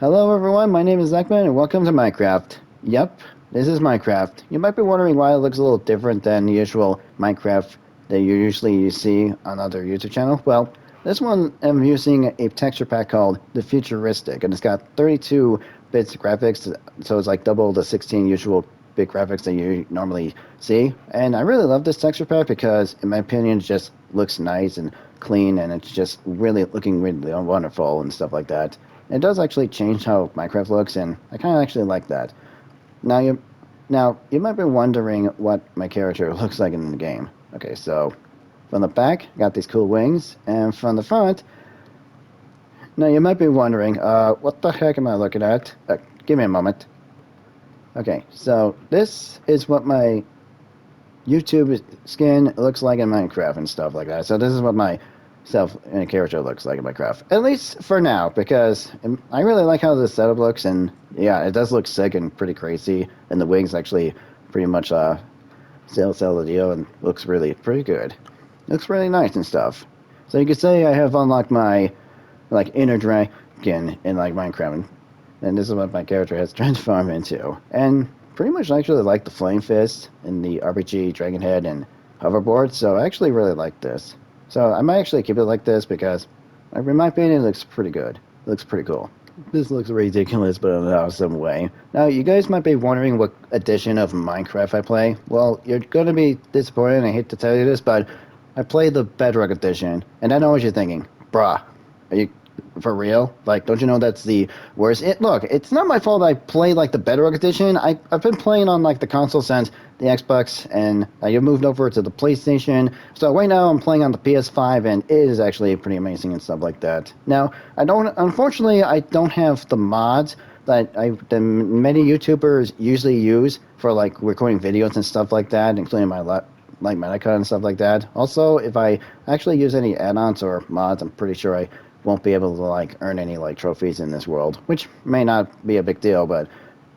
Hello everyone, my name is Zekman and welcome to Minecraft. Yep, this is Minecraft. You might be wondering why it looks a little different than the usual Minecraft that you usually see on other YouTube channels. Well, this one I'm using a texture pack called the Futuristic, and it's got 32 bits graphics, so it's like double the 16 usual bit graphics that you normally see. And I really love this texture pack because, in my opinion, it just looks nice and clean, and it's just really looking really wonderful and stuff like that. It does actually change how Minecraft looks, and I kind of actually like that. Now you might be wondering what my character looks like in the game. Okay, so from the back, got these cool wings, and from the front, now you might be wondering, what the heck am I looking at? Give me a moment. Okay, so this is what my YouTube skin looks like in Minecraft and stuff like that. So this is what my self and character looks like in Minecraft, at least for now, because I really like how this setup looks, and yeah, it does look sick and pretty crazy, and the wings actually pretty much sell the deal and looks really pretty good. Looks really nice and stuff. So you could say I have unlocked my like inner dragon in like Minecraft, and this is what my character has transformed into. And pretty much I actually like the Flame Fist and the RPG Dragon Head and hoverboard, so I actually really like this. So I might actually keep it like this because, in my opinion, it looks pretty good. It looks pretty cool. This looks ridiculous, but in an awesome way. Now, you guys might be wondering what edition of Minecraft I play. Well, you're going to be disappointed, and I hate to tell you this, but I play the Bedrock edition, and I know what you're thinking. Bruh, are you for real? Like, don't you know that's the worst? Look, it's not my fault I play like the Bedrock edition. I've been playing on like the console since the Xbox, and I moved over to the PlayStation. So right now I'm playing on the PS5, and it is actually pretty amazing and stuff like that. Now, unfortunately, I don't have the mods that the many YouTubers usually use for like recording videos and stuff like that, including my like Medica and stuff like that. Also, if I actually use any add-ons or mods, I'm pretty sure I won't be able to like earn any like trophies in this world, which may not be a big deal, but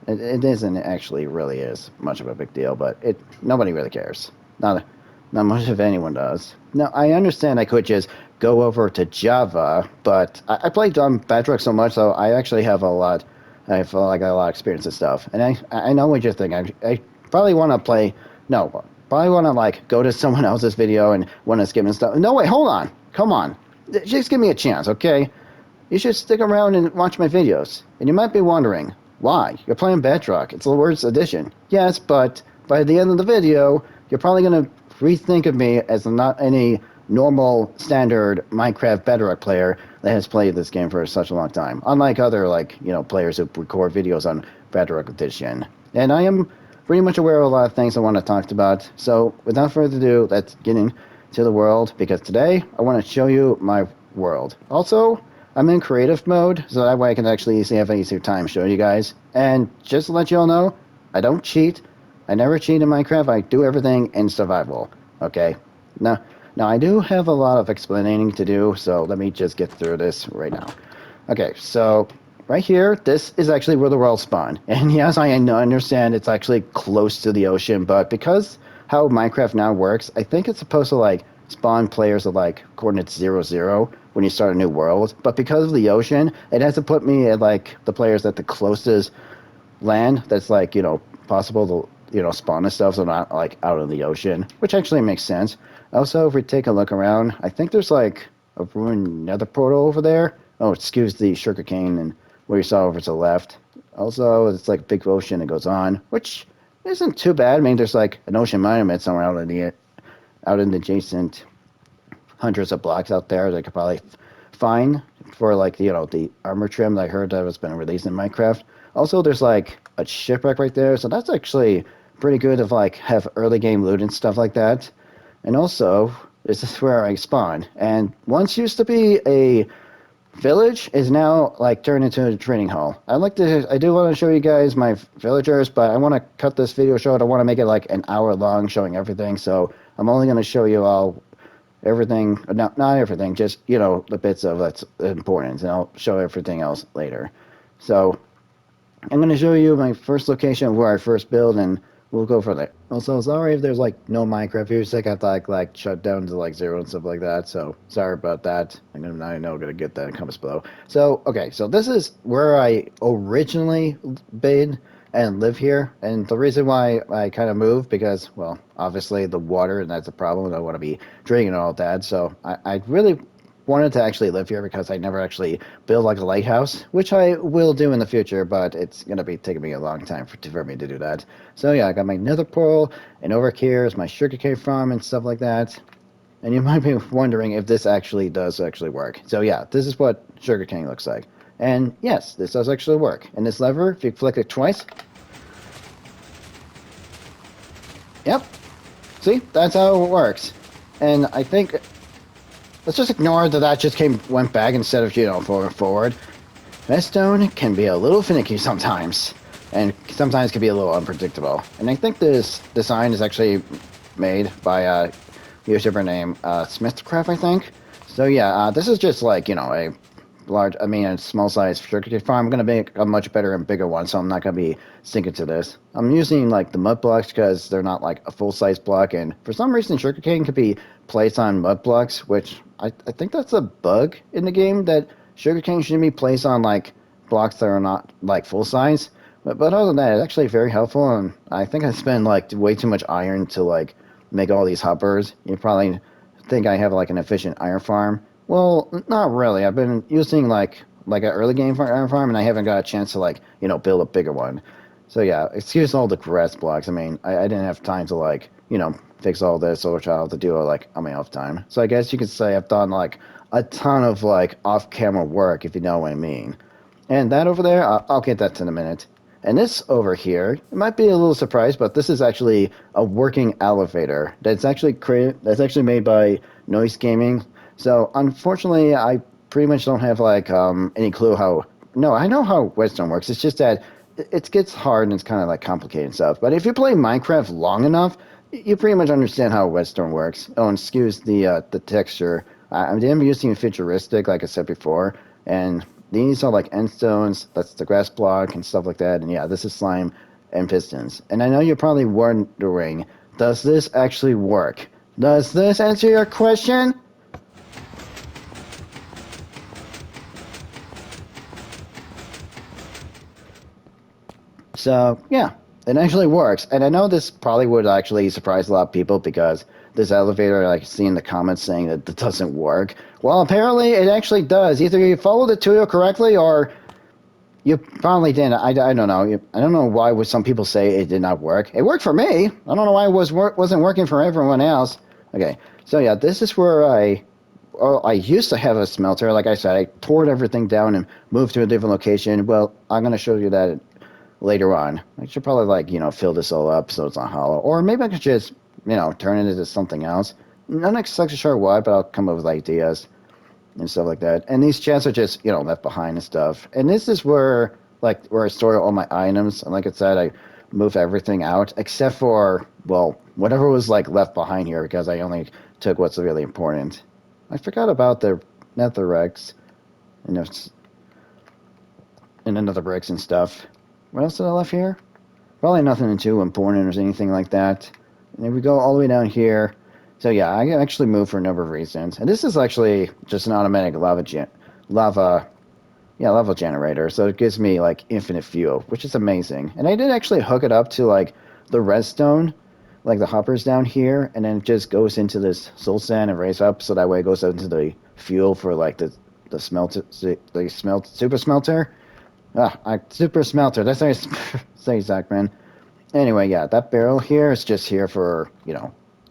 it isn't actually really is much of a big deal. But nobody really cares. Not much of anyone does. Now I understand I could just go over to Java, but I played Bedrock so much, so I actually have a lot. I feel like I got a lot of experience and stuff, and I know what you're thinking. I probably want to play. No, probably want to like go to someone else's video and want to skip and stuff. No, wait, hold on, come on, just give me a chance, okay? You should stick around and watch my videos. And you might be wondering, why? You're playing Bedrock. It's the worst edition. Yes, but by the end of the video, you're probably going to rethink of me as not any normal, standard Minecraft Bedrock player that has played this game for such a long time. Unlike other, like, players who record videos on Bedrock Edition. And I am pretty much aware of a lot of things I want to talk about. So, without further ado, let's get into the world, because today I want to show you my world. Also, I'm in creative mode, so that way I can actually see if I easier time showing you guys. And just to let you all know, I don't cheat. I never cheat in Minecraft. I do everything in survival. Okay? Now I do have a lot of explaining to do, so let me just get through this right now. Okay, so right here, this is actually where the world spawned. And yes, I understand it's actually close to the ocean, but because how Minecraft now works, I think it's supposed to like spawn players at like coordinates 0, 0 when you start a new world. But because of the ocean, it has to put me at like the players at the closest land that's like, possible to, spawn and stuff, so not like out of the ocean, which actually makes sense. Also, if we take a look around, I think there's like a ruined nether portal over there. Oh, excuse the sugarcane and where you saw over to the left. Also, it's like big ocean that goes on, which isn't too bad. I mean, there's like an ocean monument somewhere out in the adjacent hundreds of blocks out there that could probably find for like the armor trim that I heard that has been released in Minecraft. Also, there's like a shipwreck right there, so that's actually pretty good if like have early game loot and stuff like that. And also, this is where I spawn. And once used to be a village, is now like turned into a training hall. I do want to show you guys my villagers, but I want to cut this video short. I want to make it like an hour long, showing everything. So I'm only going to show you all everything, not everything, just the bits of that's important, and I'll show everything else later. So I'm going to show you my first location where I first build and we'll go for that. Also, sorry if there's like no Minecraft here. I got like shut down to like zero and stuff like that. So sorry about that. I know I'm gonna get that in comments below. So okay, so this is where I originally been and live here, and the reason why I kind of moved because well, obviously the water and that's a problem. I don't want to be drinking and all that. So I really wanted to actually live here because I never actually built like a lighthouse, which I will do in the future, but it's gonna be taking me a long time for me to do that. So yeah, I got my nether pearl, and over here is my sugarcane farm and stuff like that. And you might be wondering if this actually does actually work. So yeah, this is what sugarcane looks like. And yes, this does actually work. And this lever, if you flick it twice, yep, see, that's how it works. And I think let's just ignore that just went back instead of forward. Redstone can be a little finicky sometimes, and sometimes can be a little unpredictable. And I think this design is actually made by a YouTuber named Smithcraft, I think. So yeah, this is just like a a small size sugarcane farm. I'm gonna make a much better and bigger one, so I'm not gonna be sticking to this. I'm using like the mud blocks because they're not like a full size block, and for some reason, sugarcane can be placed on mud blocks, which I think that's a bug in the game that sugarcane shouldn't be placed on like blocks that are not like full size. But other than that, it's actually very helpful, and I think I spend like way too much iron to like make all these hoppers. You probably think I have like an efficient iron farm. Well, not really. I've been using like an early game iron farm, and I haven't got a chance to like build a bigger one. So yeah, excuse all the grass blocks. I mean, I didn't have time to like fix all this, or which I'll have to do like on my off time. So I guess you could say I've done like a ton of like off-camera work, if you know what I mean. And that over there, I'll get that in a minute. And this over here, it might be a little surprise, but this is actually a working elevator that's actually made by Noise Gaming. So unfortunately, I pretty much don't have like any clue how. No, I know how Redstone works. It's just that it gets hard and it's kind of like complicated stuff. But if you play Minecraft long enough, you pretty much understand how Redstone works. Oh, and excuse the texture. I'm using futuristic, like I said before, and these are like end stones. That's the grass block and stuff like that. And yeah, this is slime and pistons. And I know you're probably wondering, does this actually work? Does this answer your question? So yeah, it actually works. And I know this probably would actually surprise a lot of people because this elevator, like, see in the comments saying that it doesn't work. Well, apparently it actually does. Either you follow the tutorial correctly or you probably didn't. I don't know. I don't know why would some people say it did not work. It worked for me. I don't know why it wasn't working for everyone else. Okay, so yeah, this is where I used to have a smelter. Like I said, I tore everything down and moved to a different location. Well, I'm gonna show you that later on. I should probably like fill this all up so it's not hollow, or maybe I could just turn it into something else. I'm not exactly sure why, but I'll come up with ideas and stuff like that. And these chests are just left behind and stuff. And this is where I store all my items. And like I said, I move everything out except for whatever was like left behind here because I only took what's really important. I forgot about the netherrack and another bricks and stuff. What else did I left here? Probably nothing too important or anything like that. And then we go all the way down here. So yeah, I actually moved for a number of reasons. And this is actually just an automatic lava generator. So it gives me like infinite fuel, which is amazing. And I did actually hook it up to like the redstone, like the hoppers down here, and then it just goes into this soul sand and raise up so that way it goes into the fuel for like the super smelter. Super smelter. That's how you say, Zach, man. Anyway, yeah, that barrel here is just here for,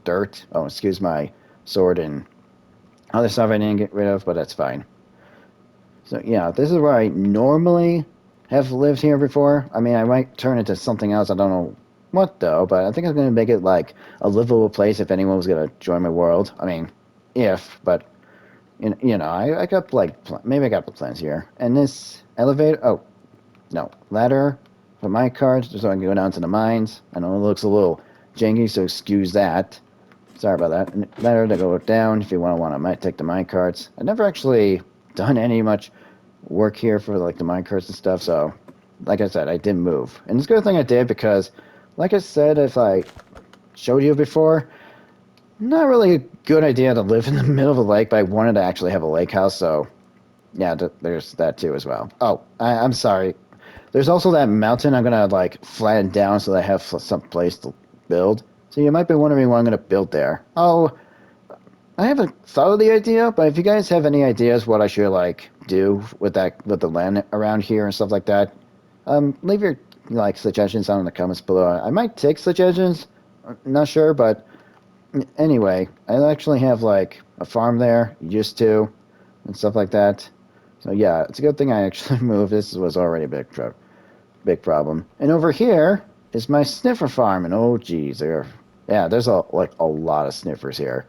dirt. Oh, excuse my sword and other stuff I didn't get rid of, but that's fine. So, yeah, this is where I normally have lived here before. I mean, I might turn it to something else. I don't know what, though, but I think I'm going to make it, like, a livable place if anyone was going to join my world. I mean, but, I got, like, maybe I got the plans here. And this elevator, no, ladder for my cards so I can go down to the mines. I know it looks a little janky, so excuse that. Sorry about that. Ladder to go down if you might take the mine carts. I've never actually done any much work here for like the mine carts and stuff, so like I said, I did move. And it's a good thing I did because like I said, if I showed you before, not really a good idea to live in the middle of a lake, but I wanted to actually have a lake house, so yeah, there's that too as well. Oh, I'm sorry. There's also that mountain I'm gonna like flatten down so that I have some place to build. So you might be wondering what I'm gonna build there. Oh, I haven't thought of the idea, but if you guys have any ideas what I should like do with with the land around here and stuff like that, leave your like suggestions down in the comments below. I might take suggestions, not sure, but anyway, I actually have like a farm there, used to, and stuff like that. So yeah, it's a good thing I actually moved. This was already a big problem. And over here is my sniffer farm, and oh geez, there's a lot of sniffers here.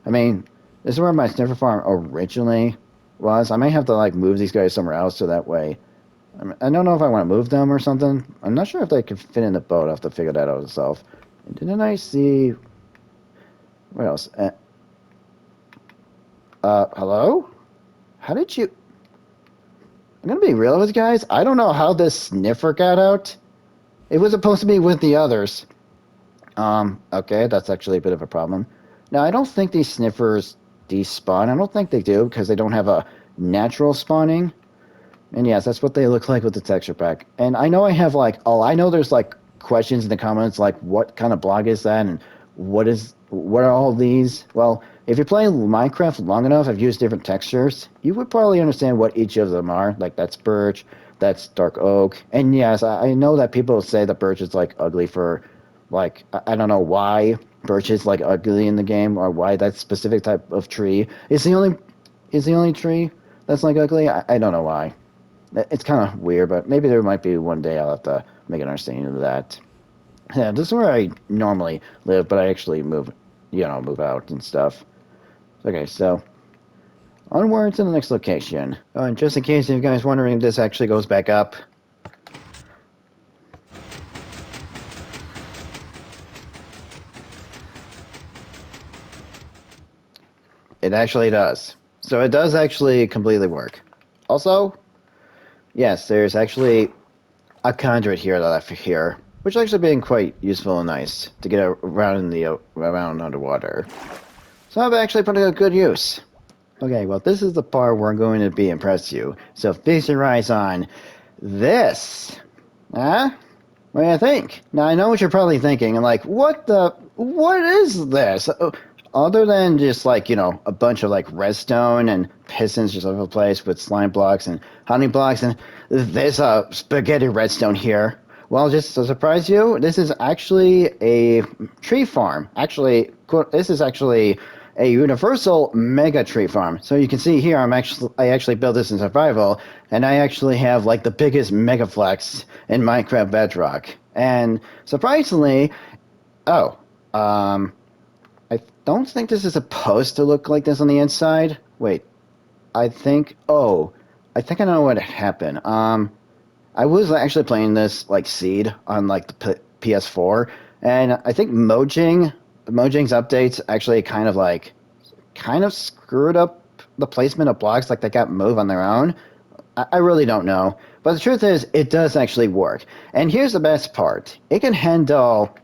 I mean, this is where my sniffer farm originally was. I might have to like move these guys somewhere else so that way. I don't know if I want to move them or something. I'm not sure if they can fit in the boat. I have to figure that out myself. And didn't I see what else? Hello? How did you? I'm gonna be real with you guys. I don't know how this sniffer got out. It was supposed to be with the others. Okay, that's actually a bit of a problem. Now, I don't think these sniffers despawn. I don't think they do because they don't have a natural spawning. And yes, that's what they look like with the texture pack. And I know I have like, I know there's like questions in the comments like what kind of block is that and what are all these? Well, if you play Minecraft long enough, I've used different textures. You would probably understand what each of them are. Like that's birch, that's dark oak. And yes, I know that people say that birch is like ugly for like I don't know why birch is like ugly in the game or why that specific type of tree is the only tree that's like ugly. I don't know why. It's kind of weird, but maybe there might be one day I'll have to make an understanding of that. Yeah, this is where I normally live, but I actually move out and stuff. Okay, so onward to the next location. Oh, and just in case you guys wondering if this actually goes back up. It actually does. So it does actually completely work. Also, yes, there's actually a conduit here that I hear, which actually been quite useful and nice to get around around underwater. So I've actually put it to good use. Okay, well this is the part where I'm going to be impress you. So fix your eyes on this. Huh? What do you think? Now I know what you're probably thinking. I'm like, what is this? Other than just like, a bunch of like redstone and pistons just all over the place with slime blocks and honey blocks and there's a spaghetti redstone here. Well, just to surprise you, this is actually a tree farm. Actually, this is actually a universal mega tree farm. So you can see here, I actually built this in survival, and I actually have like the biggest mega flex in Minecraft Bedrock. And surprisingly, oh, I don't think this is supposed to look like this on the inside. Wait, I think I know what happened. I was actually playing this like Seed on like the PS4, and I think Mojang's updates actually kind of screwed up the placement of blocks, like they got moved on their own. I really don't know, but the truth is, it does actually work. And here's the best part: it can handle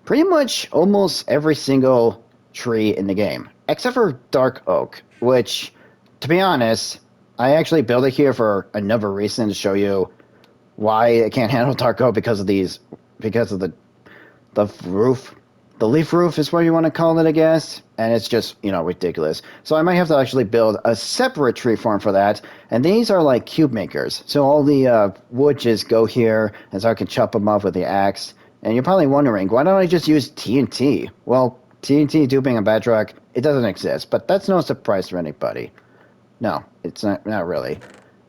pretty much almost every single tree in the game, except for dark oak, which, to be honest, I actually built it here for another reason to show you why it can't handle dark oak because of the roof. The leaf roof is what you want to call it, I guess, and it's just, ridiculous. So I might have to actually build a separate tree farm for that, and these are like cube makers. So all the wood just go here, and so I can chop them off with the axe. And you're probably wondering, why don't I just use TNT? Well, TNT duping a Bedrock, it doesn't exist, but that's no surprise to anybody. No, it's not really.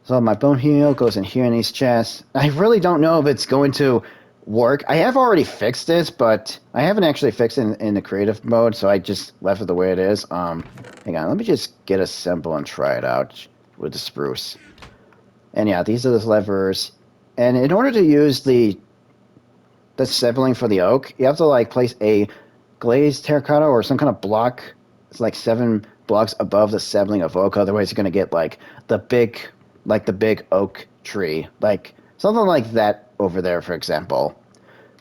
So my bone heal goes in here in these chests. I really don't know if it's going to work. I have already fixed this, but I haven't actually fixed it in the creative mode, so I just left it the way it is. Hang on, let me just get a sample and try it out with the spruce. And yeah, these are the levers. And in order to use the sibling for the oak, you have to like place a glazed terracotta or some kind of block. It's like 7 blocks above the sibling of oak. Otherwise, you're gonna get like the big oak tree, like something like that over there, for example.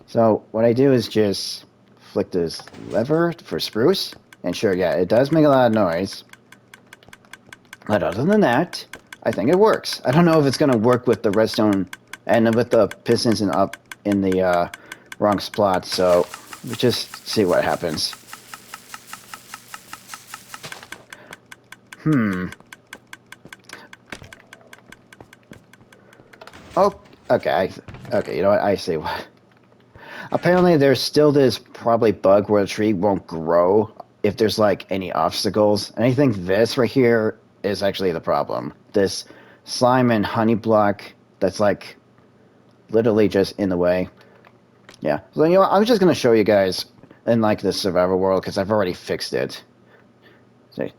So what I do is just flick this lever for spruce, and sure, yeah, it does make a lot of noise. But other than that, I think it works. I don't know if it's gonna work with the redstone and with the pistons and up in the wrong spot. So we just see what happens. Hmm. Oh, okay. Okay, you know what? I see what. Apparently, there's still this probably bug where the tree won't grow if there's like any obstacles. And I think this right here is actually the problem. This slime and honey block that's like literally just in the way. Yeah. So you know what? I'm just gonna show you guys in like the survival world because I've already fixed it.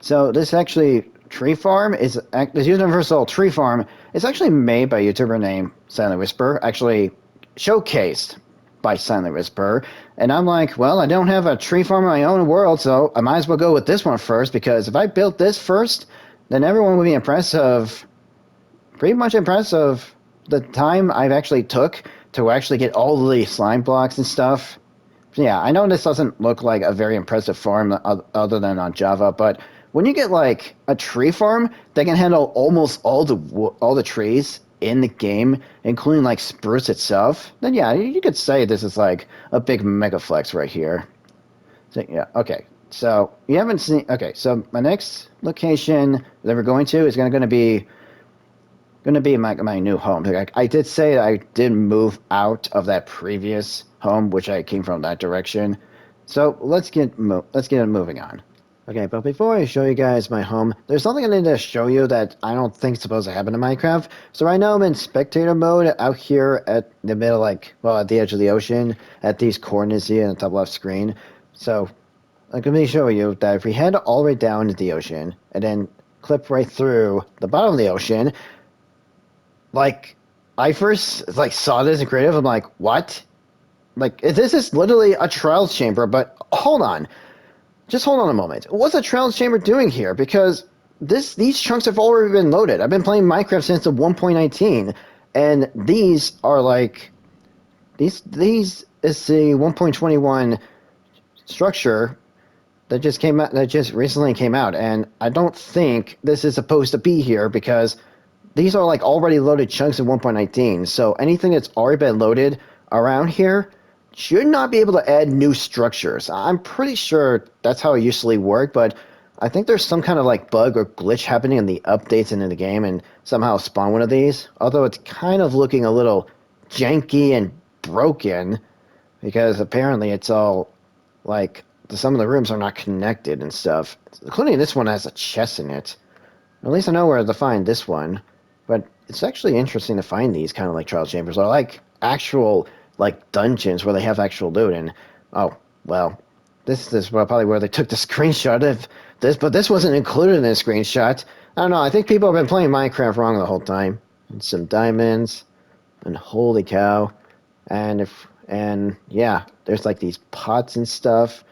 So this actually tree farm is this universal tree farm is actually made by a YouTuber named Silent Whisper, actually showcased by Silent Whisper. And I'm like, well, I don't have a tree farm in my own world, so I might as well go with this one first because if I built this first, then everyone would be impressed of pretty much impressed of the time I've actually took to actually get all the slime blocks and stuff. Yeah, I know this doesn't look like a very impressive farm other than on Java, but when you get like a tree farm that can handle almost all the trees in the game, including like spruce itself, then yeah, you could say this is like a big mega flex right here. So yeah, okay. So you haven't seen. Okay, so my next location that we're going to is gonna be my new home. Like I did say that I did move out of that previous home, which I came from that direction. So let's get moving on. Okay, but before I show you guys my home, there's something I need to show you that I don't think is supposed to happen in Minecraft. So right now I'm in spectator mode out here at the middle, like, well, at the edge of the ocean, at these coordinates here in the top left screen. So, like, let me show you that if we head all the way down to the ocean, and then clip right through the bottom of the ocean, like, I first, like, saw this in creative, I'm like, what? Like, this is literally a trials chamber, but hold on. Just hold on a moment. What's a Trials Chamber doing here? Because these chunks have already been loaded. I've been playing Minecraft since the 1.19, and these are like these is the 1.21 structure that just came out that just recently came out, and I don't think this is supposed to be here because these are like already loaded chunks in 1.19. So anything that's already been loaded around here should not be able to add new structures. I'm pretty sure that's how it usually worked, but I think there's some kind of like bug or glitch happening in the updates and in the game and somehow spawn one of these. Although it's kind of looking a little janky and broken because apparently it's all like some of the rooms are not connected and stuff. Including this one has a chest in it. At least I know where to find this one. But it's actually interesting to find these kind of like trial chambers or like actual like dungeons where they have actual loot. And oh well, this is probably where they took the screenshot of this, but this wasn't included in the screenshot. I don't know. I think people have been playing Minecraft wrong the whole time. And some diamonds, and holy cow, and yeah, there's like these pots and stuff.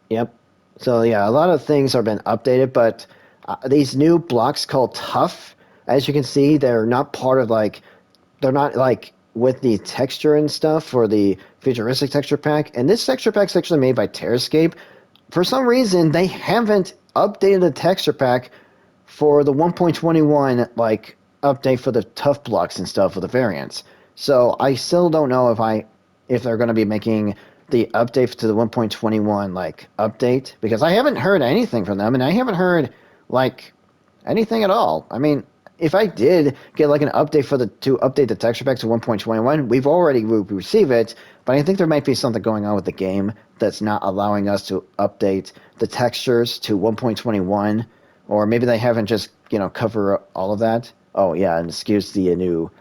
Yep. So yeah, a lot of things have been updated, but these new blocks called Tough, as you can see, they're not part of like they're not like with the texture and stuff for the futuristic texture pack. And this texture pack is actually made by Terrascape. For some reason, they haven't updated the texture pack for the 1.21 like update for the tough blocks and stuff for the variants. So I still don't know if they're going to be making the update to the 1.21 like update because I haven't heard anything from them and I haven't heard like anything at all. I mean, if I did get like an update to update the texture pack to 1.21, we've already received it, but I think there might be something going on with the game that's not allowing us to update the textures to 1.21, or maybe they haven't just cover all of that. Oh yeah, and excuse the new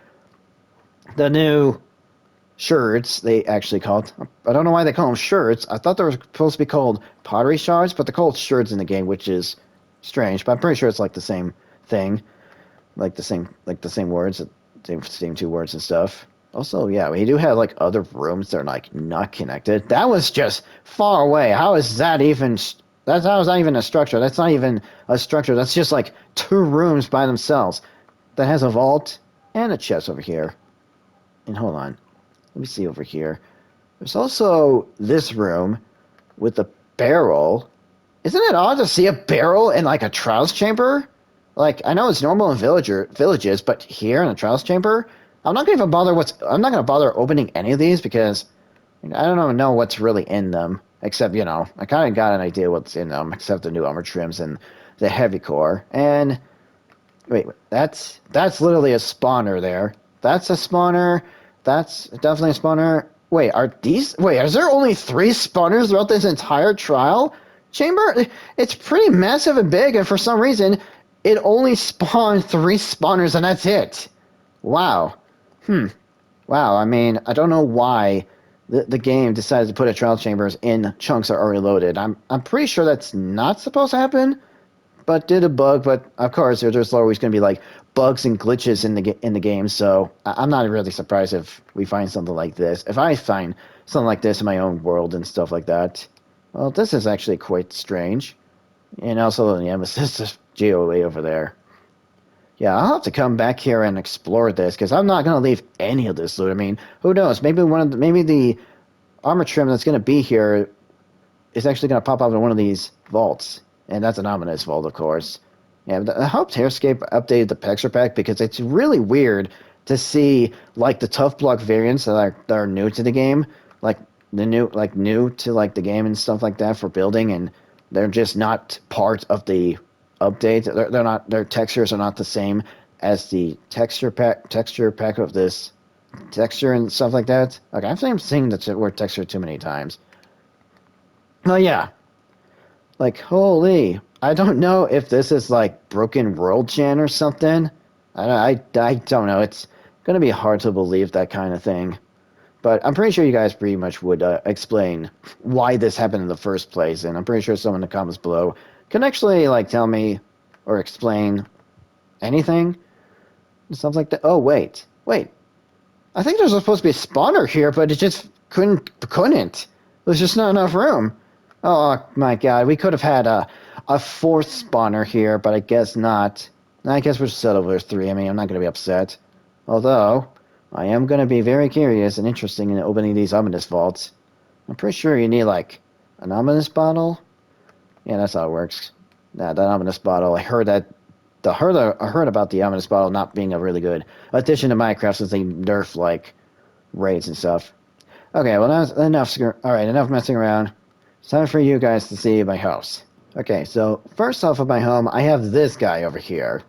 shirts they actually called. I don't know why they call them shirts. I thought they were supposed to be called pottery shards, but they're called shirts in the game, which is strange. But I'm pretty sure it's like the same thing, like the same words, same two words and stuff. Also, yeah, we do have like other rooms that are like not connected. That was just far away. How is that even? That's how is that even a structure? That's not even a structure. That's just like two rooms by themselves. That has a vault and a chest over here. And hold on. Let me see over here. There's also this room with a barrel. Isn't it odd to see a barrel in like a trials chamber? Like I know it's normal in villages, but here in a trials chamber, I'm not gonna bother opening any of these because I don't even know what's really in them. Except, I kind of got an idea what's in them, except the new armor trims and the heavy core. And wait, that's literally a spawner there. That's a spawner. That's definitely a spawner. Wait, is there only 3 spawners throughout this entire trial chamber? It's pretty massive and big, and for some reason, it only spawned 3 spawners, and that's it. Wow. Wow, I mean, I don't know why the game decided to put a trial chambers in chunks that are already loaded. I'm pretty sure that's not supposed to happen, but did a bug. But of course, there's always going to be like bugs and glitches in the game. So I'm not really surprised if we find something like this. If I find something like this in my own world and stuff like that, well, this is actually quite strange. And also the Nemesis GOA over there. Yeah, I'll have to come back here and explore this because I'm not going to leave any of this loot. I mean, who knows? Maybe the armor trim that's going to be here is actually going to pop up in one of these vaults, and that's an ominous vault, of course. Yeah, but I hope Tearscape updated the texture pack because it's really weird to see like the tough block variants that are new to the game, like new to like the game and stuff like that for building, and they're just not part of the update. They're not, their textures are not the same as the texture pack of this texture and stuff like that. Okay, I think I'm saying the word texture too many times. Oh yeah, like holy, I don't know if this is like Broken World Gen or something. I don't know. It's gonna be hard to believe that kind of thing. But I'm pretty sure you guys pretty much would explain why this happened in the first place, and I'm pretty sure someone in the comments below can actually like tell me or explain anything and stuff like that. Oh wait, I think there's supposed to be a spawner here, but it just couldn't. There's just not enough room. Oh my god, we could have had a 4th spawner here, but I guess not. I guess we'll settle with 3. I mean, I'm not going to be upset. Although, I am going to be very curious and interested in opening these ominous vaults. I'm pretty sure you need, like, an ominous bottle. Yeah, that's how it works. That ominous bottle. I heard about the ominous bottle not being a really good addition to Minecraft since they nerf, like, raids and stuff. Okay, well, enough messing around. It's time for you guys to see my house. Okay, so first off of my home, I have this guy over here.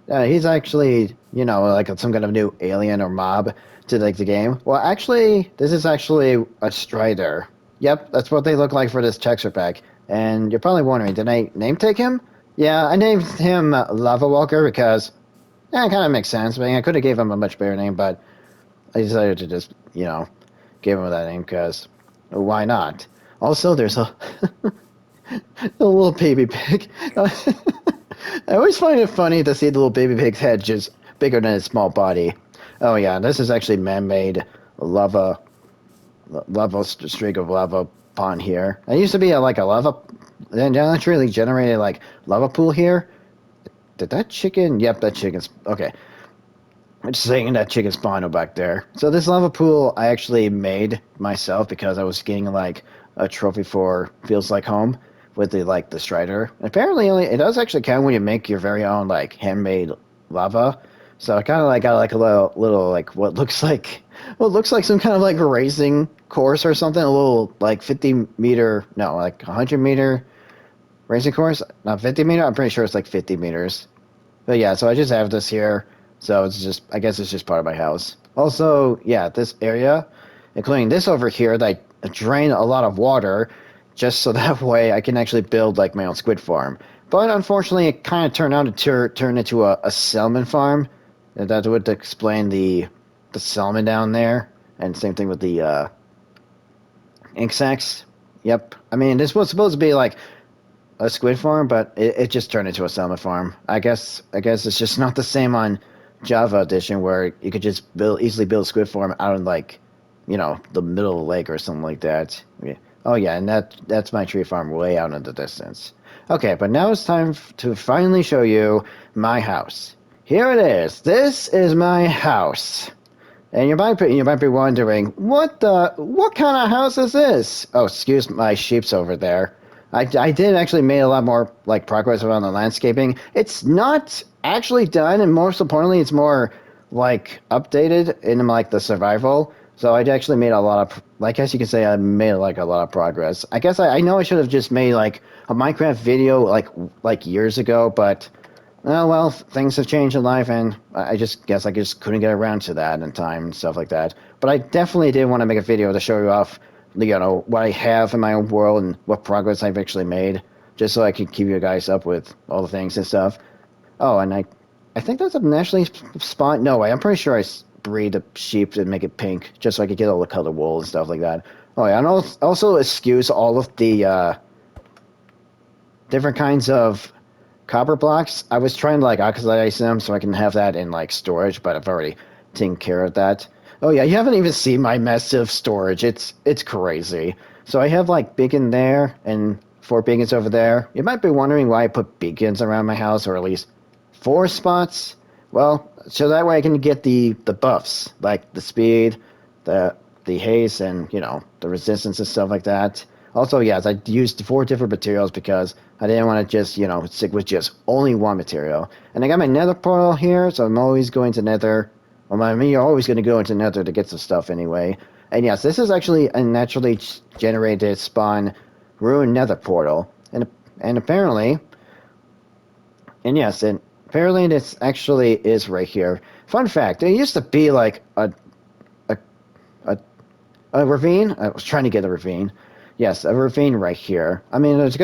He's actually, like some kind of new alien or mob to like the game. Well, actually, this is actually a Strider. Yep, that's what they look like for this texture pack. And you're probably wondering, did I name take him? Yeah, I named him Lava Walker because, it kind of makes sense. I mean, I could have gave him a much better name, but I decided to just, give him that name because why not? Also, there's a little baby pig. I always find it funny to see the little baby pig's head just bigger than its small body. Oh yeah, this is actually man-made lava streak of lava pond here. It used to be like a lava, then naturally generated like lava pool here. Did that chicken? Yep, that chicken's okay. I'm just saying that chicken spawned back there. So this lava pool I actually made myself because I was getting like a trophy for Feels Like Home with the Strider. Apparently, it does actually count when you make your very own like handmade lava. So I kind of like got like a little like what looks like some kind of like racing course or something. A little like 50-meter, no, like 100-meter racing course. Not 50-meter. I'm pretty sure it's like 50 meters. But yeah, so I just have this here. So I guess it's just part of my house. Also, yeah, this area, including this over here, that I drain a lot of water just so that way I can actually build like my own squid farm. But unfortunately, it kind of turned out to turn into a salmon farm. That would explain the salmon down there. And same thing with the ink sacs. Yep. I mean, this was supposed to be like a squid farm, but it just turned into a salmon farm. I guess it's just not the same on Java Edition where you could just easily build a squid farm out in like, the middle of the lake or something like that. Yeah. Oh yeah, and that's my tree farm way out in the distance. Okay, but now it's time to finally show you my house. Here it is. This is my house. And you might be wondering, what kind of house is this? Oh, excuse my sheep's over there. I did actually made a lot more like progress around the landscaping. It's not actually done, and most importantly, it's more like updated in like the survival. So I actually made a lot of, I guess you could say I made like a lot of progress. I guess I know I should have just made like a Minecraft video like years ago, but oh well, things have changed in life, and I just guess I just couldn't get around to that in time and stuff like that. But I definitely did want to make a video to show you off, what I have in my own world and what progress I've actually made, just so I could keep you guys up with all the things and stuff. Oh, and I think that's a naturally spawn. No way, I'm pretty sure breed the sheep and make it pink, just so I could get all the color wool and stuff like that. Oh yeah, and also excuse all of the different kinds of copper blocks. I was trying to like oxidize them so I can have that in like storage, but I've already taken care of that. Oh yeah, you haven't even seen my massive storage. It's crazy. So I have like beacon there and 4 beacons over there. You might be wondering why I put beacons around my house, or at least 4 spots. Well, so that way I can get the buffs, like the speed, the the haste, and the resistance and stuff like that. Also, yes, I used 4 different materials because I didn't want to just stick with just only one material. And I got my Nether portal here, so I'm always going to Nether. Well, I mean, you're always going to go into Nether to get some stuff anyway. And yes, this is actually a naturally generated spawn ruined Nether portal, and apparently, and yes, and apparently this actually is right here. Fun fact: there used to be like a a, a ravine. I was trying to get a ravine. Yes, a ravine right here. I mean, there is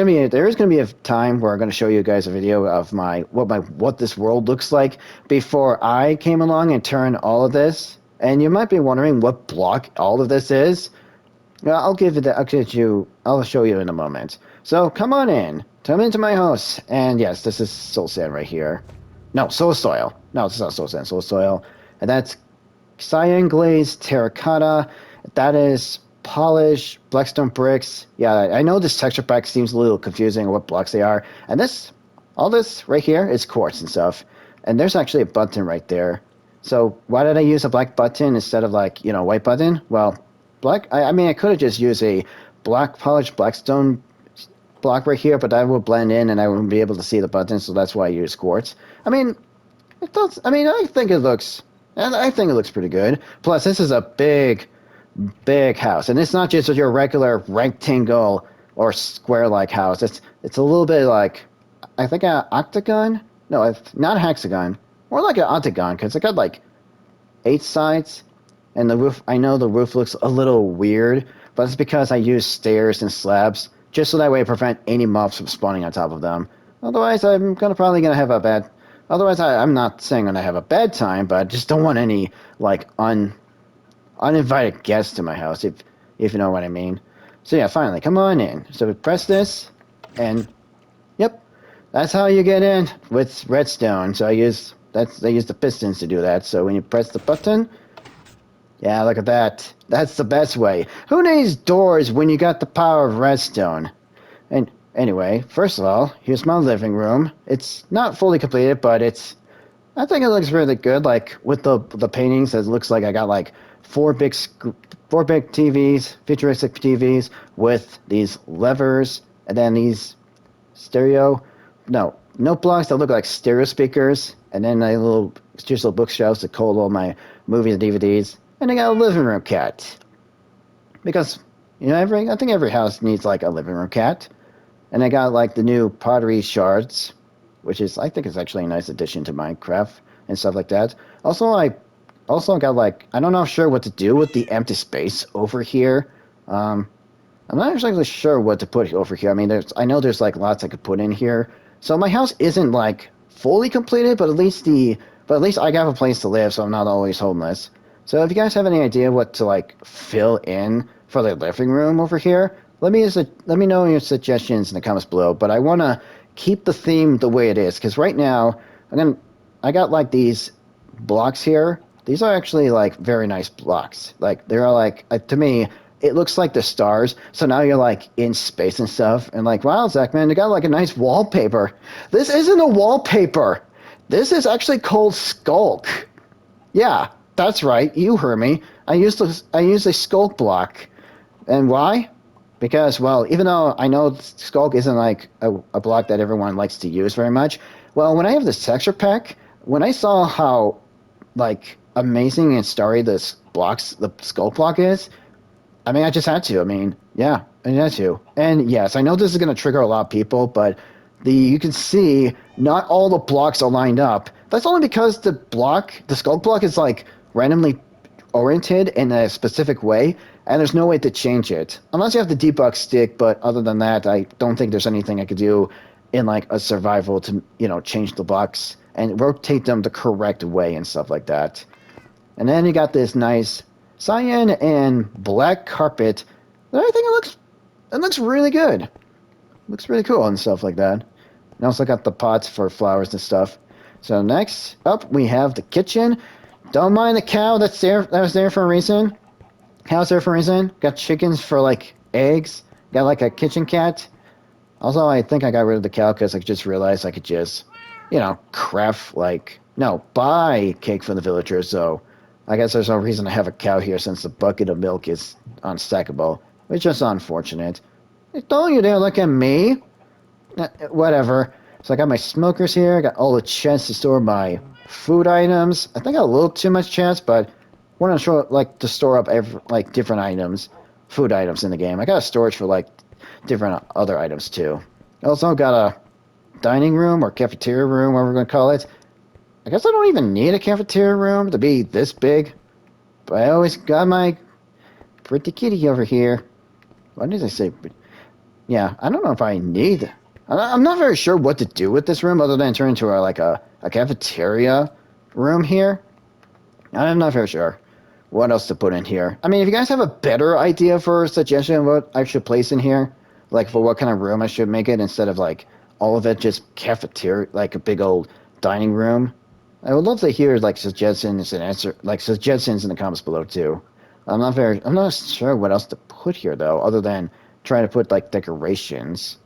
gonna be a time where I'm gonna show you guys a video of what this world looks like before I came along and turned all of this. And you might be wondering what block all of this is. Yeah, I'll show you in a moment. So come on in. Come into my house. And yes, this is soul sand right here. No, soul soil. No, it's not soul sand, soul soil. And that's cyan glazed terracotta. That is polished blackstone bricks. Yeah, I know this texture pack seems a little confusing what blocks they are. And all this right here is quartz and stuff. And there's actually a button right there. So why did I use a black button instead of white button? Well, I mean, I could have just used a black polished blackstone block right here, but that would blend in and I wouldn't be able to see the button, so that's why I use quartz. I mean, it does. I mean, I think it looks pretty good. Plus, this is a big house, and it's not just your regular rectangle or square-like house. It's a little bit like, I think, an octagon. No, it's not a hexagon. More like an octagon because it got like 8 sides. And the roof, I know the roof looks a little weird, but it's because I use stairs and slabs, just so that way I prevent any mobs from spawning on top of them. Otherwise, probably gonna have a bad. Otherwise, I'm not saying I'm gonna have a bad time, but I just don't want any like uninvited guests to my house, if you know what I mean. So yeah, finally, come on in. So we press this, and yep, that's how you get in with redstone. So I use the pistons to do that. So when you press the button. Yeah, look at that. That's the best way. Who needs doors when you got the power of redstone? And anyway, first of all, here's my living room. It's not fully completed, but I think it looks really good. Like with the paintings, it looks like I got like 4 big TVs, futuristic TVs with these levers, and then these note blocks that look like stereo speakers, and then just little bookshelves to hold all my movies and DVDs. And I got a living room cat. Because, I think every house needs like a living room cat. And I got like the new pottery shards, which I think is actually a nice addition to Minecraft and stuff like that. I got like, I'm not sure what to do with the empty space over here. I'm not exactly sure what to put over here. I mean, I know there's like lots I could put in here. So my house isn't like fully completed, but at least I have a place to live, so I'm not always homeless. So if you guys have any idea what to like fill in for the living room over here, let me know your suggestions in the comments below. But I want to keep the theme the way it is, because right now I got like these blocks here. These are actually like very nice blocks. Like they're like to me it looks like the stars. So now you're like in space and stuff, and like, wow, Zach, man, they got like a nice wallpaper. This isn't a wallpaper. This is actually called Skulk. Yeah. That's right, you heard me. I used a skulk block. And why? Because, well, even though I know Skulk isn't like a block that everyone likes to use very much, well, when I have this texture pack, when I saw how like amazing and starry the Skulk block is, I mean, I just had to. I mean, yeah, I had to. And yes, I know this is going to trigger a lot of people, but you can see not all the blocks are lined up. That's only because the Skulk block is like randomly oriented in a specific way, and there's no way to change it unless you have the debug stick. But other than that, I don't think there's anything I could do in like a survival to change the blocks and rotate them the correct way and stuff like that. And then you got this nice cyan and black carpet that I think it looks really good. It looks really cool and stuff like that. And also got the pots for flowers and stuff. So next up we have the kitchen. Don't mind the cow that was there for a reason. Cow's there for a reason. Got chickens for like eggs. Got like a kitchen cat. Also, I think I got rid of the cow because I just realized I could just, craft buy cake from the villagers. So I guess there's no reason to have a cow here since the bucket of milk is unstackable, which is unfortunate. Don't you dare look at me. Whatever. So I got my smokers here. I got all the chests to store my food items. I think I got a little too much chest, but want to store up different items, food items in the game. I got a storage for like different other items too. I also got a dining room or cafeteria room, whatever we're gonna call it. I guess I don't even need a cafeteria room to be this big, but I always got my pretty kitty over here. What did I say? Yeah, I don't know if I need. I'm not very sure what to do with this room other than turn into a cafeteria room here. I'm not very sure what else to put in here. I mean, if you guys have a better idea for a suggestion of what I should place in here, like for what kind of room I should make it instead of like all of it just cafeteria, like a big old dining room, I would love to hear like suggestions in the comments below too. I'm not sure what else to put here though, other than trying to put like decorations.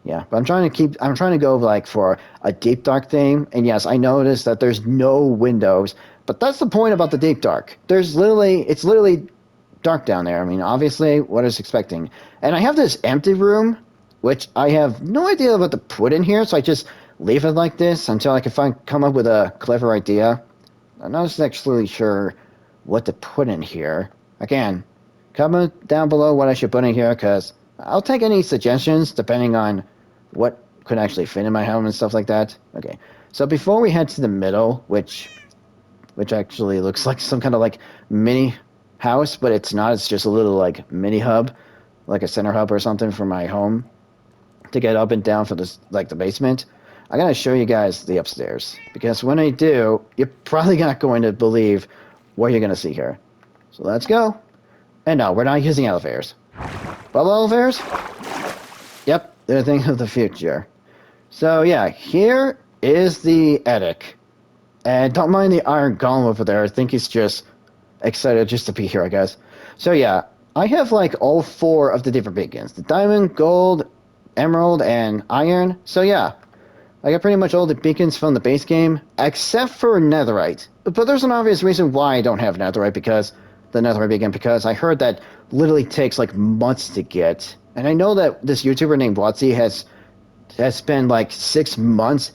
Yeah, but I'm trying to go like for a deep dark theme. And yes, I noticed that there's no windows, but that's the point about the deep dark. It's literally dark down there. I mean, obviously, what I was expecting. And I have this empty room, which I have no idea what to put in here, so I just leave it like this until I can come up with a clever idea. I'm not actually sure what to put in here. Again, comment down below what I should put in here, because I'll take any suggestions depending on what could actually fit in my home and stuff like that. Okay, so before we head to the middle, which actually looks like some kind of like mini house, but it's not. It's just a little like mini hub, like a center hub or something for my home to get up and down for this like the basement. I gotta show you guys the upstairs because when I do, you're probably not going to believe what you're gonna see here. So let's go. And no, we're not using elevators. Bubble elevators? Yep, they're a thing of the future. So yeah, here is the attic. And don't mind the iron golem over there. I think he's just excited just to be here, I guess. So yeah, I have like all 4 of the different beacons. The diamond, gold, emerald, and iron. So yeah, I got pretty much all the beacons from the base game, except for netherite. But there's an obvious reason why I don't have netherite, because I heard that literally takes like months to get. And I know that this YouTuber named Watsy has spent like 6 months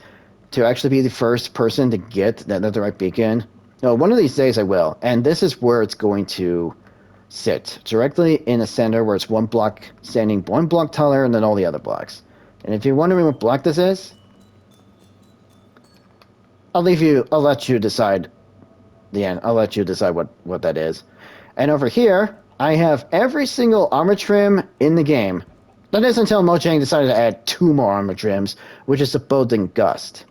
to actually be the first person to get that netherite beacon. No, one of these days I will. And this is where it's going to sit. Directly in the center where it's standing one block taller than all the other blocks. And if you're wondering what block this is, I'll let you decide the end. I'll let you decide what that is. And over here, I have every single armor trim in the game. That is until Mojang decided to add 2 more armor trims, which is the Boding Gust.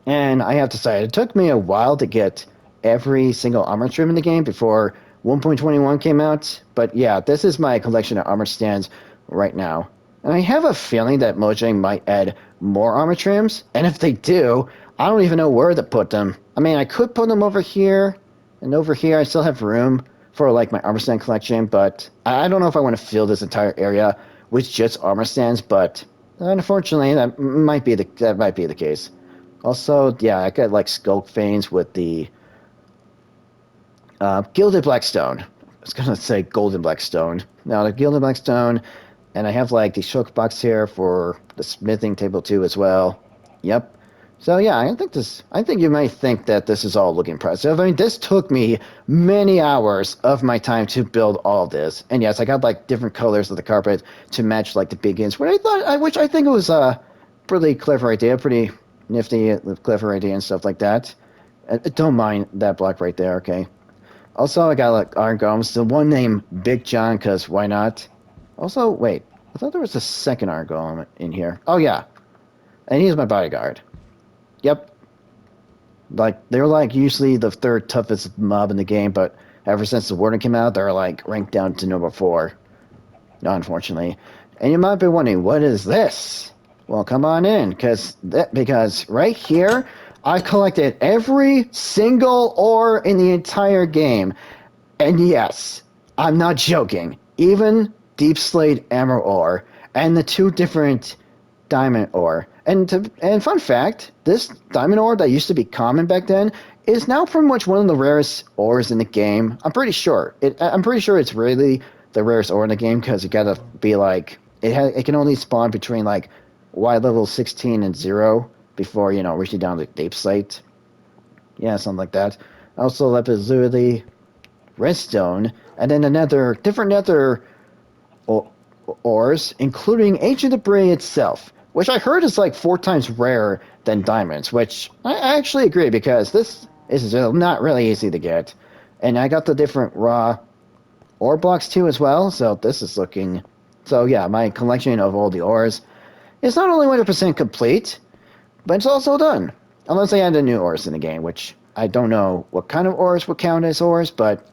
And I have to say, it took me a while to get every single armor trim in the game before 1.21 came out. But yeah, this is my collection of armor stands right now. And I have a feeling that Mojang might add more armor trims. And if they do, I don't even know where to put them. I mean, I could put them over here. And over here, I still have room for like my armor stand collection. But I don't know if I want to fill this entire area with just armor stands. But unfortunately, that might be the case. Also, yeah, I got like Skulk Veins with the Gilded Blackstone. I was gonna say Golden Blackstone. Now the Gilded Blackstone, and I have like the shulk box here for the smithing table too as well. Yep. So yeah, I think this. I think you might think that this is all looking impressive. I mean, this took me many hours of my time to build all this, and yes, I got like different colors of the carpet to match like the begins. Which I think it was a pretty clever idea, pretty nifty, clever idea and stuff like that. Don't mind that block right there, okay? Also, I got like iron golems. The one named Big John, cause why not? Also, wait, I thought there was a second iron golem in here. Oh yeah, and he's my bodyguard. Yep. Like they're like usually the third toughest mob in the game, but ever since the warden came out, they're like ranked down to number 4. Unfortunately. And you might be wondering, what is this? Well, come on in, because right here, I collected every single ore in the entire game. And yes, I'm not joking. Even Deep Slate Emerald ore and the 2 different diamond ore. And fun fact, this diamond ore that used to be common back then is now pretty much one of the rarest ores in the game. I'm pretty sure. I'm pretty sure it's really the rarest ore in the game because you gotta be like it can only spawn between like Y level 16 and 0 before reaching down to deep slate. Yeah, something like that. Also lapis lazuli, redstone, and then different nether ores, including ancient debris itself, which I heard is like 4 times rarer than diamonds, which I actually agree because this is not really easy to get. And I got the different raw ore blocks too as well, so this is looking... So yeah, my collection of all the ores is not only 100% complete, but it's also done. Unless they add the new ores in the game, which I don't know what kind of ores would count as ores, but,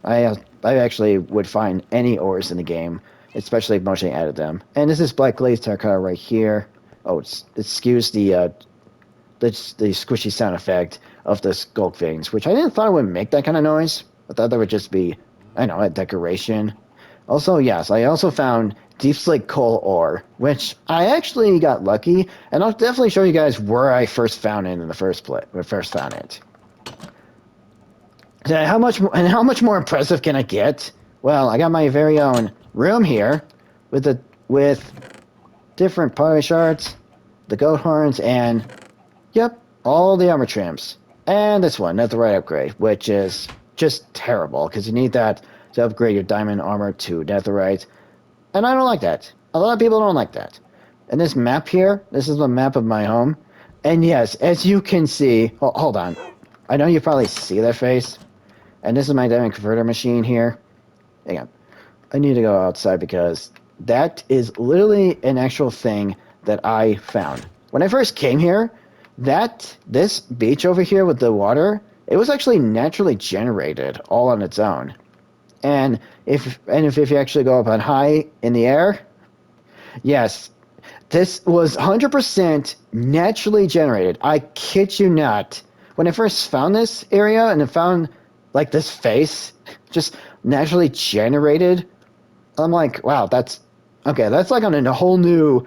I actually would find any ores in the game, especially if Moshe added them. And this is Black Glaze Terracotta right here. Oh, it skews the squishy sound effect of the skulk veins, which I didn't thought it would make that kind of noise. I thought that would just be, a decoration. Also, yes, I also found Deep Slate coal ore, which I actually got lucky, and I'll definitely show you guys where I first found it in the first place. Where I first found it. How much more impressive can I get? Well, I got my very own room here with different pottery shards, the goat horns, and yep, all the armor trims. And this one, netherite upgrade, which is just terrible because you need that to upgrade your diamond armor to netherite. And I don't like that. A lot of people don't like that. And this map here, this is the map of my home. And yes, as you can see, hold on. I know you probably see that face. And this is my diamond converter machine here. Hang on. I need to go outside because that is literally an actual thing that I found. When I first came here, this beach over here with the water, it was actually naturally generated all on its own. And if you actually go up on high in the air, yes, this was 100% naturally generated. I kid you not. When I first found this area and I found like this face just naturally generated, I'm like, wow, that's okay. That's like on a whole new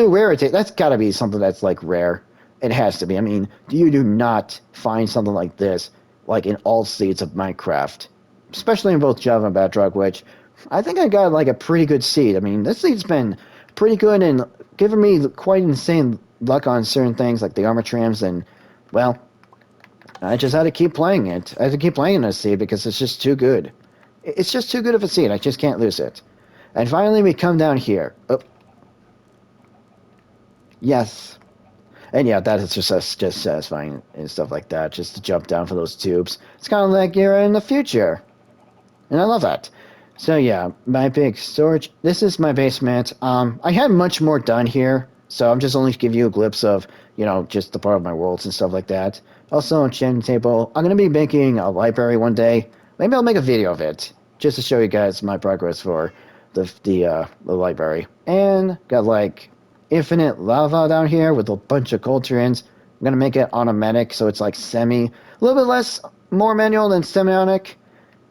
rarity. That's got to be something that's like rare. It has to be. I mean, you do not find something like this like in all seeds of Minecraft, especially in both Java and Bedrock, which I think I got like a pretty good seed. I mean, this seed's been pretty good and giving me quite insane luck on certain things like the armor trims, and well, I just had to keep playing it. I had to keep playing this seed because it's just too good. It's just too good of a seed. I just can't lose it. And finally, we come down here. Oh. Yes. And yeah, that is just satisfying and stuff like that, just to jump down for those tubes. It's kind of like you're in the future. And I love that. So yeah, my big storage. This is my basement. I had much more done here, so I'm just only giving you a glimpse of, just the part of my worlds and stuff like that. Also, enchanting table. I'm going to be making a library one day. Maybe I'll make a video of it, just to show you guys my progress for the library. And got like infinite lava down here with a bunch of cauldrons. I'm going to make it automatic, so it's like a little bit more manual than semi-automatic,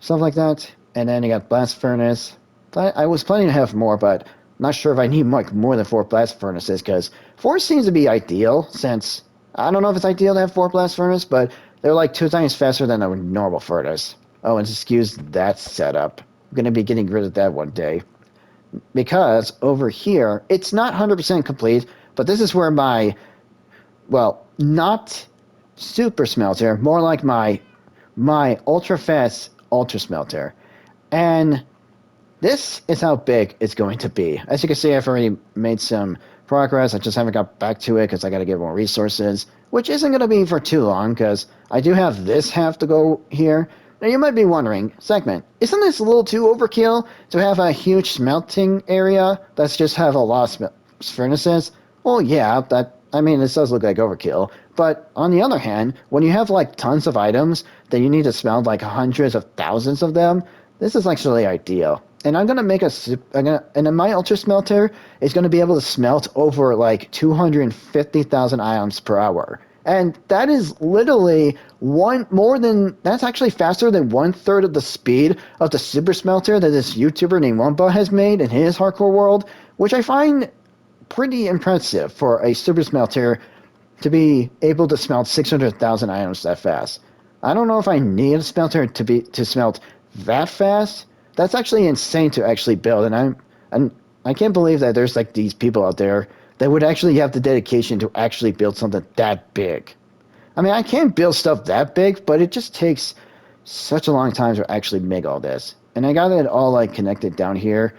stuff like that. And then you got blast furnace. I was planning to have more, but not sure if I need like more than 4 blast furnaces, because 4 seems to be ideal, since I don't know if it's ideal to have 4 blast furnaces, but they're like 2 times faster than a normal furnace. Oh, and excuse that setup. I'm gonna be getting rid of that one day because over here it's not 100% complete, but this is where my, well, not super smelter, more like my ultra fast ultra smelter, and this is how big it's going to be. As you can see, I've already made some progress. I just haven't got back to it because I got to get more resources, which isn't going to be for too long because I do have this half to go here. Now you might be wondering, Segment, isn't this a little too overkill to have a huge smelting area that's just have a lot of furnaces? Well, yeah, I mean, this does look like overkill. But on the other hand, when you have like tons of items that you need to smelt like hundreds of thousands of them, this is actually ideal. And I'm gonna make and then my ultra smelter is gonna be able to smelt over like 250,000 items per hour. And that is literally that's actually faster than 1/3 of the speed of the super smelter that this YouTuber named Wumpa has made in his hardcore world, which I find pretty impressive for a super smelter to be able to smelt 600,000 items that fast. I don't know if I need a smelter to smelt that fast. That's actually insane to actually build, and I can't believe that there's like these people out there that would actually have the dedication to actually build something that big. I mean, I can build stuff that big, but it just takes such a long time to actually make all this. And I got it all like connected down here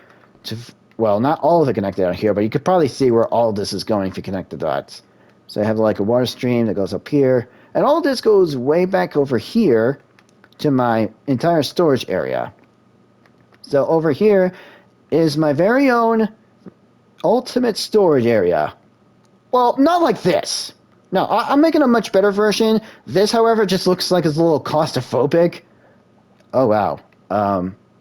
to, well, not all of it connected down here, but you could probably see where all of this is going if you connect the dots. So I have like a water stream that goes up here, and all of this goes way back over here to my entire storage area. So over here is my very own ultimate storage area. Well, not like this. No, I'm making a much better version. This, however, just looks like it's a little claustrophobic. Oh, wow.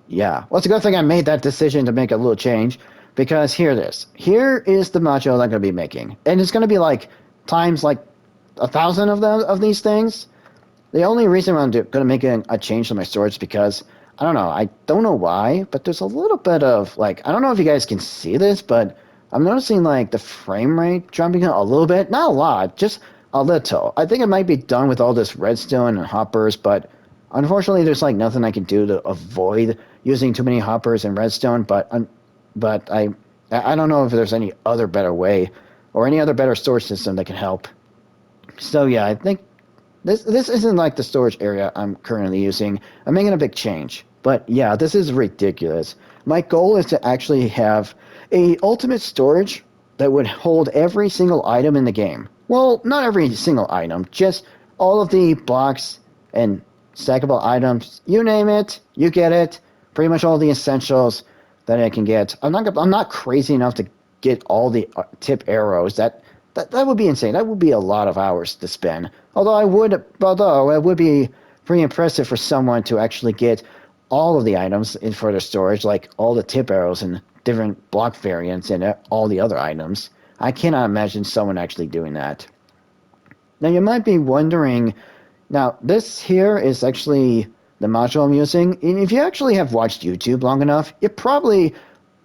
Yeah. Well, it's a good thing I made that decision to make a little change, because here it is. Here is the module that I'm going to be making. And it's going to be like times like 1,000 of these things. The only reason I'm going to make a change to my storage is because, I don't know, I don't know why, but there's a little bit of, like, I don't know if you guys can see this, but I'm noticing, like, the frame rate jumping a little bit. Not a lot, just a little. I think it might be done with all this redstone and hoppers, but unfortunately there's, like, nothing I can do to avoid using too many hoppers and redstone, but I don't know if there's any other better way or any other better storage system that can help. So, yeah, I think this isn't like the storage area I'm currently using. I'm making a big change. But yeah, this is ridiculous. My goal is to actually have a ultimate storage that would hold every single item in the game. Well, not every single item, just all of the blocks and stackable items. You name it, you get it. Pretty much all the essentials that I can get. I'm not crazy enough to get all the tip arrows. That would be insane. That would be a lot of hours to spend. Although it would be pretty impressive for someone to actually get all of the items in further storage, like all the tip arrows and different block variants and all the other items. I cannot imagine someone actually doing that. Now you might be wondering, now this here is actually the module I'm using. And if you actually have watched YouTube long enough, you probably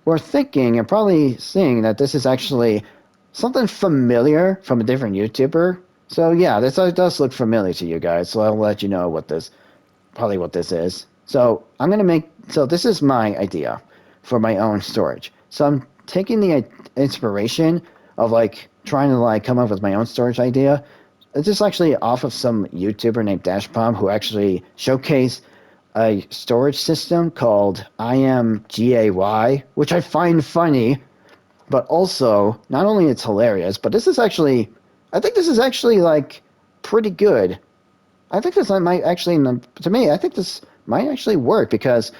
were thinking and probably seeing that this is actually something familiar from a different YouTuber. So yeah, this does look familiar to you guys. So I'll let you know what this is. So this is my idea for my own storage. So I'm taking the inspiration of like trying to like come up with my own storage idea. It's just actually off of some YouTuber named Dashpalm who actually showcased a storage system called IMGAY, which I find funny. But also, not only it's hilarious, but I think this is actually like pretty good. I think this might actually, to me, I think this might actually work because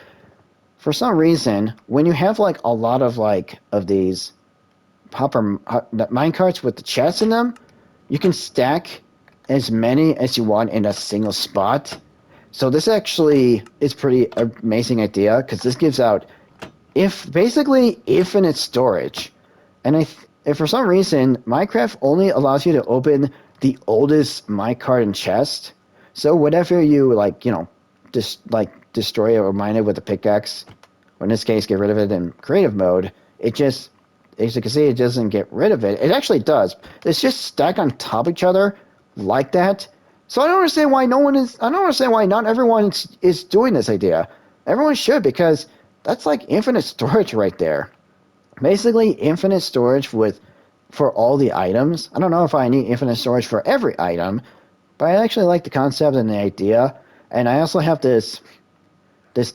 for some reason, when you have like a lot of like of these minecarts with the chests in them, you can stack as many as you want in a single spot. So this actually is pretty amazing idea because this gives out basically infinite storage. And if for some reason Minecraft only allows you to open the oldest minecart and chest, so whatever you destroy or mine it with a pickaxe, or in this case get rid of it in creative mode, it just, as you can see, it doesn't get rid of it. It actually does. It's just stacked on top of each other like that. So I don't understand why no one is. I don't understand why not everyone is doing this idea. Everyone should because that's like infinite storage right there. Basically, infinite storage with for all the items. I don't know if I need infinite storage for every item, but I actually like the concept and the idea. And I also have this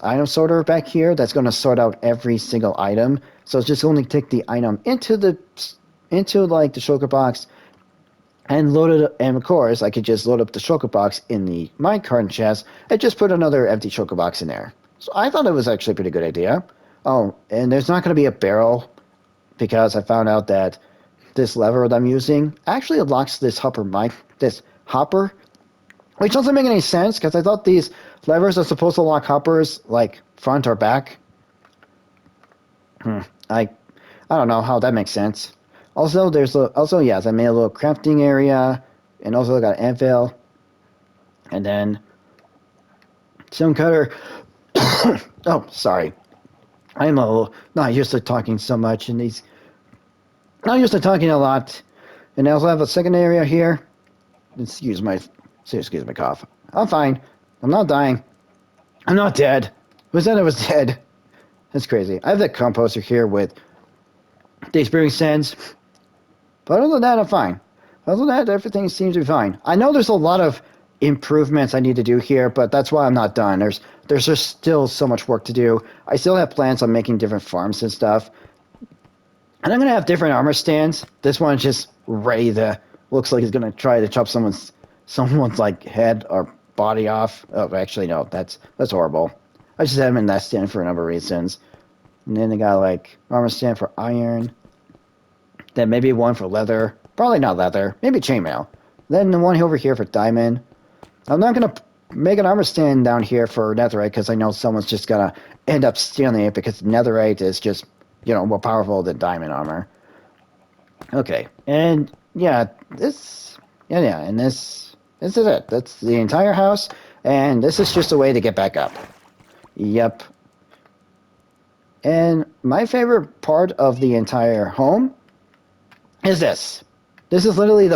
item sorter back here that's going to sort out every single item. So it's just going to take the item into like the shulker box and load it. And of course, I could just load up the shulker box in the minecart chest and just put another empty shulker box in there. So I thought it was actually a pretty good idea. Oh, and there's not going to be a barrel because I found out that this lever that I'm using actually unlocks this hopper, which doesn't make any sense because I thought these levers are supposed to lock hoppers like front or back. I I don't know how that makes sense. Also, yes, I made a little crafting area, and also got an anvil, and then stone cutter. Oh, sorry, I'm a little not used to talking so much in these. Not used to talking a lot, and I also have a second area here. Excuse my cough. I'm fine. I'm not dying. I'm not dead. Who said I was dead? That's crazy. I have the composter here with these brewing sands. But other than that, I'm fine. Other than that, everything seems to be fine. I know there's a lot of improvements I need to do here, but that's why I'm not done. There's just still so much work to do. I still have plans on making different farms and stuff. And I'm going to have different armor stands. This one's just ready to... Looks like he's going to try to chop someone's like head or body off. Oh, actually, no. That's horrible. I just had him in that stand for a number of reasons. And then they got like armor stand for iron. Then maybe one for leather. Probably not leather. Maybe chainmail. Then the one over here for diamond. I'm not going to make an armor stand down here for netherite because I know someone's just going to end up stealing it because netherite is just, more powerful than diamond armor. Okay. And yeah, and this is it. That's the entire house. And this is just a way to get back up. Yep. And my favorite part of the entire home is this. This is literally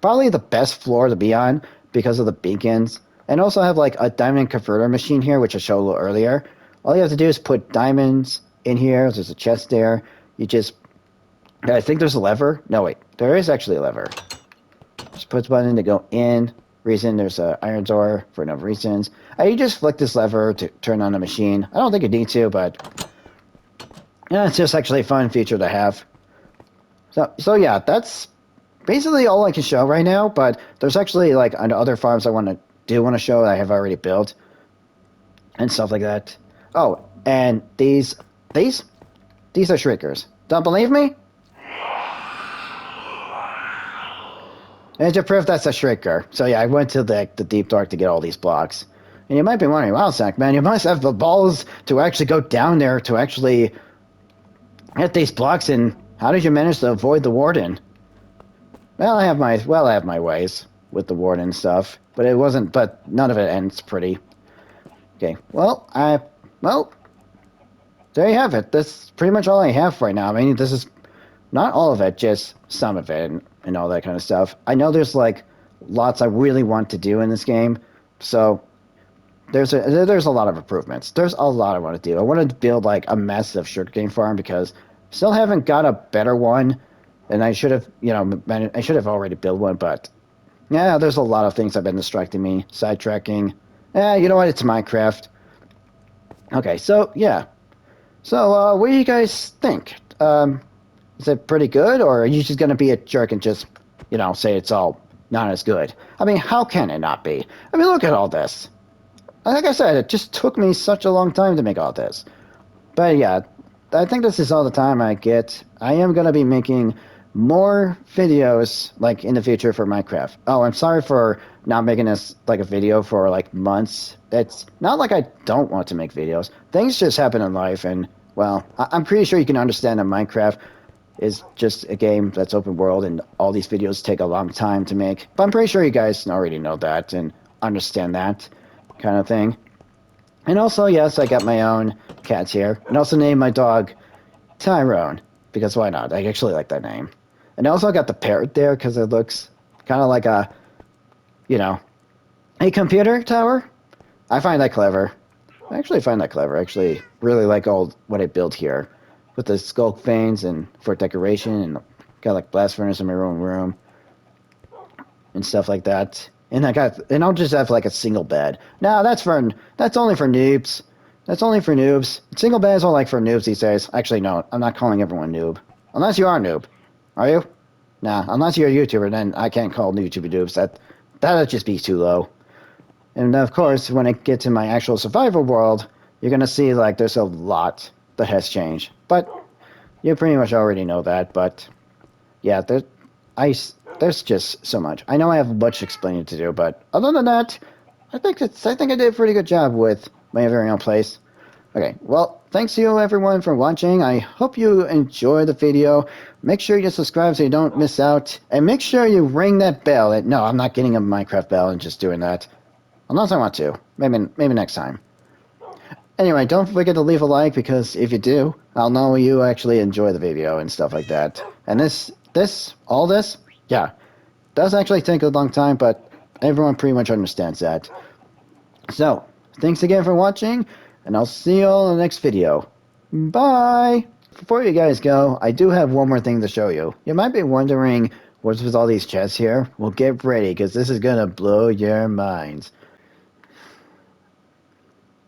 probably the best floor to be on because of the beacons. And also have like a diamond converter machine here, which I showed a little earlier. All you have to do is put diamonds in here. There's a chest there. I think there's a lever. No, wait. There is actually a lever. Just put the button to go in. Reason there's an iron door for a number of reasons. You just flick this lever to turn on the machine. I don't think you need to, but yeah, it's just actually a fun feature to have. So yeah, that's basically all I can show right now, but there's actually like other farms I want to show that I have already built and stuff like that. Oh, and these are shriekers. Don't believe me? And to prove that's a shrieker. So yeah, I went to the deep dark to get all these blocks. And you might be wondering, wow, Zach, man, you must have the balls to actually go down there to actually get these blocks, and how did you manage to avoid the warden? Well, I have my ways with the warden stuff, but none of it ends pretty. Okay, well, there you have it. That's pretty much all I have right now. I mean, this is not all of it, just some of it and all that kind of stuff. I know there's like lots I really want to do in this game, so there's a lot of improvements. There's a lot I want to do. I want to build like a massive sugarcane farm because still haven't got a better one, and I should have already built one, but yeah, there's a lot of things that have been distracting me, sidetracking. You know what? It's Minecraft. Okay, so yeah. So what do you guys think? Is it pretty good, or are you just going to be a jerk and just, say it's all not as good? I mean, how can it not be? I mean, look at all this. Like I said, it just took me such a long time to make all this. But yeah, I think this is all the time I get. I am going to be making more videos, like, in the future for Minecraft. Oh, I'm sorry for not making this, like, a video for, like, months. It's not like I don't want to make videos. Things just happen in life, and, well, I'm pretty sure you can understand that Minecraft is just a game that's open world, and all these videos take a long time to make. But I'm pretty sure you guys already know that and understand that kind of thing. And also, yes, I got my own cats here. And also named my dog Tyrone, because why not? I actually like that name. And I also got the parrot there because it looks kind of like a, a computer tower. I find that clever. I actually find that clever. I actually really like all what I built here with the skull veins and for decoration and got like blast furnace in my own room and stuff like that. And I'll just have like a single bed. Now that's only for noobs. That's only for noobs. Single beds are like for noobs these days. Actually, no, I'm not calling everyone noob. Unless you are a noob. Are you? Nah, unless you're a YouTuber, then I can't call YouTube noobs. That'd just be too low. And of course, when I get to my actual survival world, you're gonna see like there's a lot that has changed. But you pretty much already know that. But yeah, I, there's just so much. I know I have much explaining to do, but other than that, I think I did a pretty good job with my very own place. Okay, well, thanks to you everyone for watching. I hope you enjoy the video. Make sure you subscribe so you don't miss out, and make sure you ring that bell. No, I'm not getting a Minecraft bell and just doing that. Unless I want to. Maybe next time. Anyway, don't forget to leave a like because if you do, I'll know you actually enjoy the video and stuff like that. And all this, yeah, does actually take a long time, but everyone pretty much understands that. So, thanks again for watching, and I'll see you all in the next video. Bye! Before you guys go, I do have one more thing to show you. You might be wondering what's with all these chests here. Well, get ready, because this is gonna blow your minds.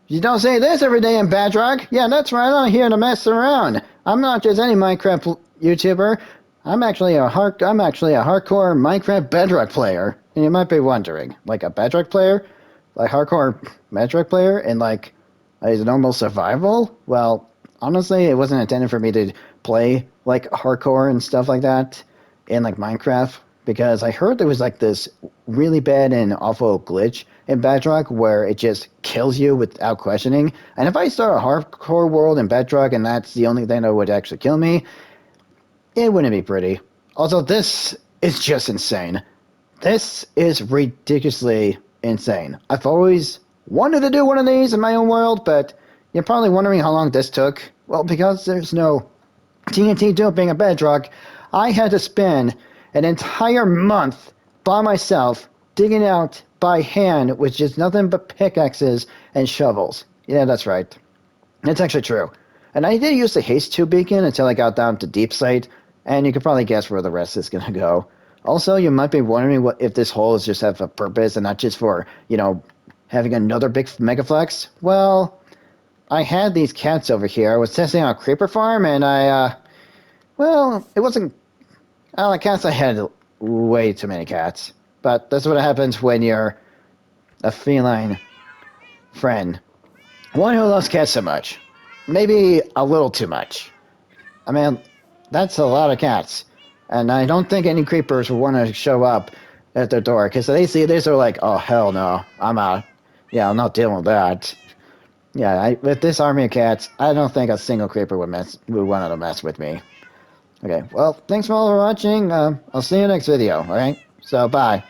You don't say this every day in Bedrock. Yeah, that's right. I'm not here to mess around. I'm not just any Minecraft YouTuber. I'm actually a hardcore Minecraft Bedrock player. And you might be wondering, like a Bedrock player, like hardcore Bedrock player, and like a normal survival. Well, honestly, it wasn't intended for me to play like hardcore and stuff like that in like Minecraft because I heard there was like this really bad and awful glitch in Bedrock where it just kills you without questioning. And if I start a hardcore world in Bedrock and that's the only thing that would actually kill me, it wouldn't be pretty. Also, this is just insane. This is ridiculously insane. I've always wanted to do one of these in my own world, but you're probably wondering how long this took. Well, because there's no TNT dumping a Bedrock, I had to spend an entire month by myself digging out by hand with just nothing but pickaxes and shovels. Yeah, that's right. It's actually true. And I did use the haste tube beacon until I got down to deep sight, and you can probably guess where the rest is gonna go. Also, you might be wondering what if this hole is just have a purpose and not just for, having another big megaflex. Well, I had these cats over here. I was testing out a creeper farm, and it wasn't. I don't know, cats. I had way too many cats, but that's what happens when you're a feline friend. One who loves cats so much. Maybe a little too much. I mean, that's a lot of cats. And I don't think any creepers will want to show up at their door because they see this, they're like, oh, hell no, I'm out. Yeah, I'm not dealing with that. Yeah, with this army of cats, I don't think a single creeper would want to mess with me. Okay, well, thanks for all for watching. I'll see you next video, alright? So, bye.